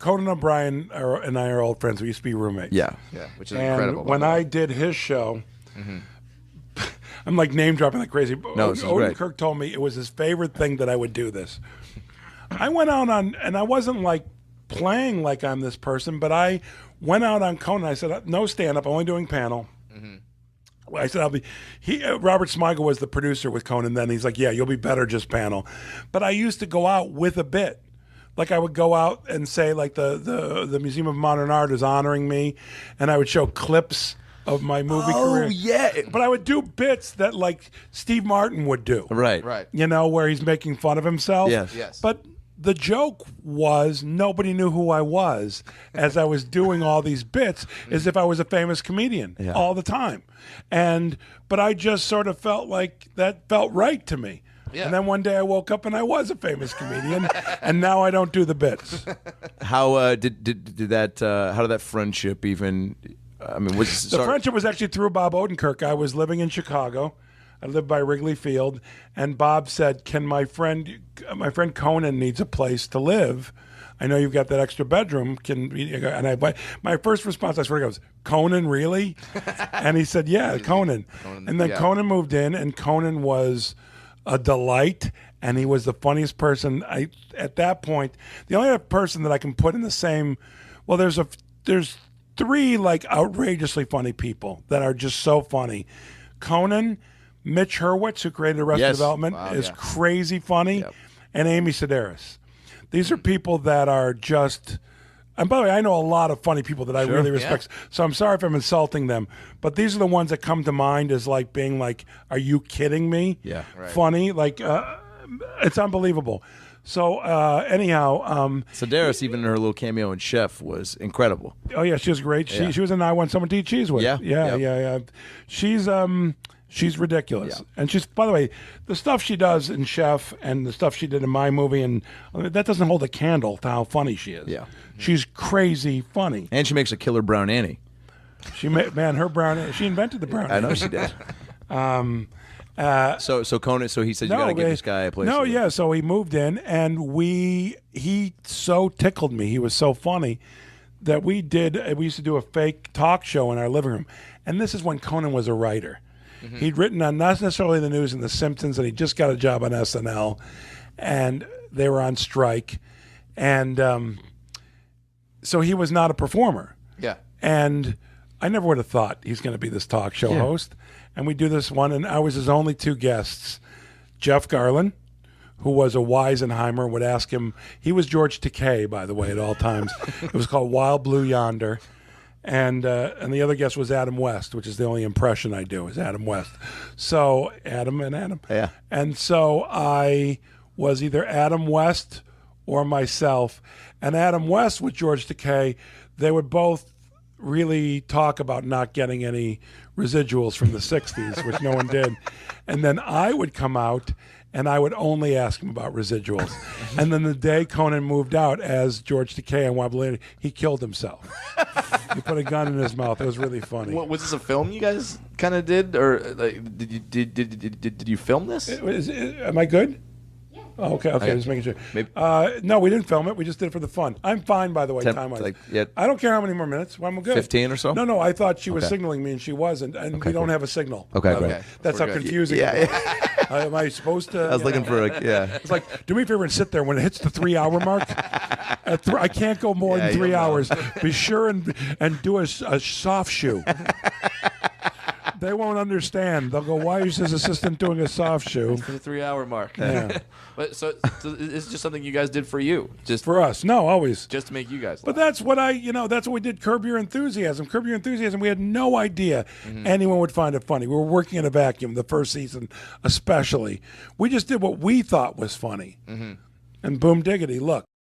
Conan O'Brien and I are old friends. We used to be roommates. Yeah, which is and incredible. When I did his show, I'm like name dropping like crazy. No, this is great. Odenkirk told me it was his favorite thing that I would do this. I went out on, and I wasn't like playing like I'm this person, but I went out on Conan. I said, no stand-up, only doing panel. I said, Robert Smigel was the producer with Conan then. He's like, yeah, you'll be better just panel. But I used to go out with a bit. Like I would go out and say like the Museum of Modern Art is honoring me, and I would show clips of my movie career. Oh, yeah. But I would do bits that like Steve Martin would do. Right. You know, where he's making fun of himself. Yes. But the joke was nobody knew who I was as I was doing all these bits as if I was a famous comedian all the time. But I just sort of felt like that felt right to me. Yeah. And then one day I woke up and I was a famous comedian, and now I don't do the bits. How did that? How did that friendship even? I mean, was the friendship was actually through Bob Odenkirk. I was living in Chicago. I lived by Wrigley Field, and Bob said, "Can my friend Conan needs a place to live? I know you've got that extra bedroom. And my first response, I swear to God, was, Conan, really? And he said, yeah, Conan. And then Conan moved in, and Conan was a delight, and he was the funniest person. At that point, the only other person that I can put in the same, well, there's three like outrageously funny people that are just so funny. Conan, Mitch Hurwitz, who created Arrested Development, is crazy funny, and Amy Sedaris. These are people that are just, and by the way, I know a lot of funny people that I really respect, so I'm sorry if I'm insulting them, but these are the ones that come to mind as like being like, are you kidding me? Yeah. Right. Funny, like, it's unbelievable. So anyhow, Sedaris, even in her little cameo in Chef, was incredible. Oh yeah, she was great. She was in I Want Someone to Eat Cheese With. Yeah. She's ridiculous, and she's, by the way, the stuff she does in Chef and the stuff she did in my movie, and that doesn't hold a candle to how funny she is. Yeah, she's crazy funny, and she makes a killer brown Annie. She invented the brown. I know she did. So Conan, so he said you got to give this guy a place. No, yeah. So he moved in, and he so tickled me. He was so funny that we used to do a fake talk show in our living room, and this is when Conan was a writer. He'd written on not necessarily the news and The Simpsons, and he just got a job on SNL, and they were on strike, and so he was not a performer. Yeah. And I never would have thought he's going to be this talk show host. And we do this one, and I was his only two guests. Jeff Garlin, who was a Weisenheimer, would ask him. He was George Takei, by the way, at all times. It was called Wild Blue Yonder. And the other guest was Adam West, which is the only impression I do is Adam West. So Adam. Yeah. And so I was either Adam West or myself. And Adam West with George Takei, they would both really talk about not getting any residuals from the 60s, which no one did. And then I would come out and I would only ask him about residuals. And then the day Conan moved out as George Takei on Wobbly, he killed himself. He put a gun in his mouth. It was really funny. What, was this a film you guys kind of did, or like, did you film this? Am I good? Yeah. Oh, okay, just making sure. Maybe. No, we didn't film it. We just did it for the fun. I'm fine, by the way, time-wise. I don't care how many more minutes. Well, I'm good. 15 or so? No, I thought she was signaling me, and she wasn't, and we don't have a signal. Okay, great. That's how confusing it was. Am I supposed to? I was looking for It's like, do me a favor and sit there when it hits the 3-hour mark. I can't go more than 3 hours. Be sure and do a soft shoe. They won't understand. They'll go, why is his assistant doing a soft shoe? For the 3-hour mark. Yeah. But so it's just something you guys did for you, just for us. No, always just to make you guys laugh. But that's what that's what we did. Curb Your Enthusiasm. Curb Your Enthusiasm. We had no idea anyone would find it funny. We were working in a vacuum the first season, especially. We just did what we thought was funny, and boom diggity, look.